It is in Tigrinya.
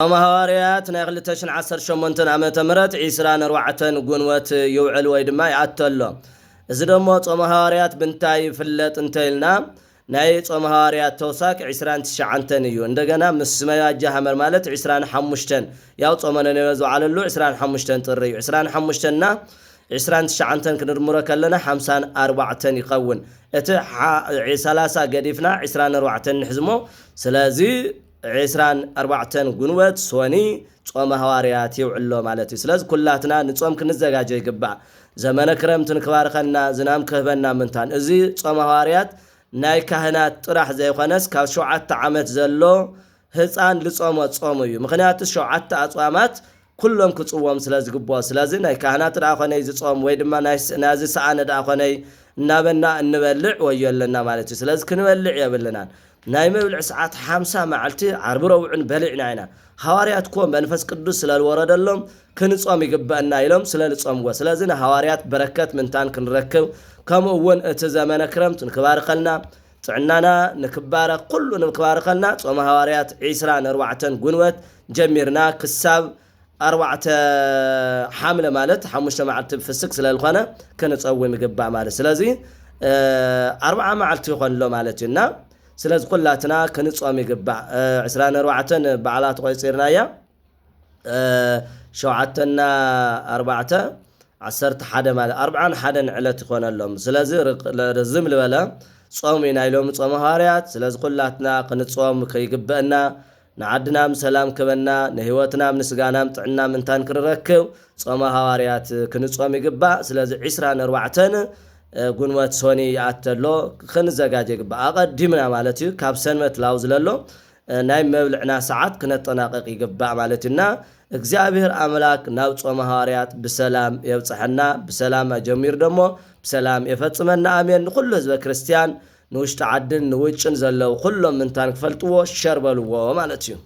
ማህዋርያት ናይ 2018 ዓመተ ምህረት 24 ጉንወት ይውዕል ወይ ድማ ይአተሎ እዚ ደሞ ጾመ ሐዋርያት ብንታይ ፍለጥ እንተይልና ናይ ጾመ ሐዋርያት ተውሳክ 29 እዩ እንደገና ምስመያጃ ሐመር ማለት 25 ያው ጾመነ ነው ዝዓለሉ 25 ጥሪ 25 እና 29 ክንድምሮ ከለና 54 ይኸውን እቲ 30 ገዲፍና 24 ንሕዝሞ ስለዚ 24 ጉንወት ሶኒ ጾመ ሐዋርያት ይውዕሎ ማለት እዩ ስለዚ ኩላትና ንጾም ክንዘጋጀ ይግባእ ዘመነ ክረምት ንክባርከና ዝናም ክህበና ምንታን እዚ ጾመ ሐዋርያት ናይ ካህናት ጥራሕ ዘይኾነስ ካብ 7 ዓመት ዘሎ ህፃን ልጾም ጾም እዩ ምክንያቱ 7 አጽዋማት ኩሎም ክጽዎም ስለዝግቦ ስለዚ ናይ ካህናት ጥራሕ ኾነይ ዝጾም ወይ ድማ ናዚ ሰዓነ ዳ ኾነይ እናበና እንበልዕ ወየለና ማለት እዩ ስለዚ ክንበልዕ የብልና ናይ መብልዕ ሰዓት 50 መዓልቲ ዓርብ ረውዕን በልዕና ኢና ሐዋርያት ኮ መንፈስ ቅዱስ ስለልወረደሎም ክንጾም ይግባእና ኢሎም ስለልጾምዎ ስለዚ ሐዋርያት በረከት ምንታን ክንረክብ ከምኡውን እቲ ዘመነ ክረምት ንክባርከልና ጥዕናና ንክባረ ኩሉ ንክባርከልና ጾመ ሐዋርያት 24 ጉንወት ጀሚርና ክሳብ 4 ሐምለ ማለት 5 መዓልቲ ፍስክ ስለልኾነ ክንጾም ይግባእ ማለት ስለዚ 40 መዓልቲ ይኾንሎ ማለት እና ስለዚ ኩላትና ክንጾም ይግባእ 24 በዓላት ቆይጽርናያ 7 እና 4 11 ማለት 41 ዕለት ይኾነሎም ስለዚ ረዝም ልበለ ጾም ኢና ኢሎም ጾመ ሐዋርያት ስለዚ ኩላትና ክንጾም ከይግበአና ንዓድናም ሰላም ክበና ንህይወትና ምስጋናም ጥዕናም እንታን ክንረክብ ጾመ ሐዋርያት ክንጾም ይግባእ ስለዚ 24 ጉንወት ሶኒ ያተሎ ክንዘጋጀ ይግባእ አቀዲምና ማለት እዩ ካብ ሰንበት ላው ዝለሎ ናይ መብልዕና ሰዓት ክነጠናቀቅ ይግባእ ማለትና እግዚአብሔር አምላክ ናብ ጾመ ሐዋርያት በሰላም የብጽሐና በሰላም አጀሚር ደሞ በሰላም የፈጽመና አሜን ኩሉ ህዝበ ክርስቲያን ንውሽጥ ዓድን ንውጭን ዘለው ኩሎም ምንታን ክፈልጥዎ ሸርበልዎ ማለት እዩ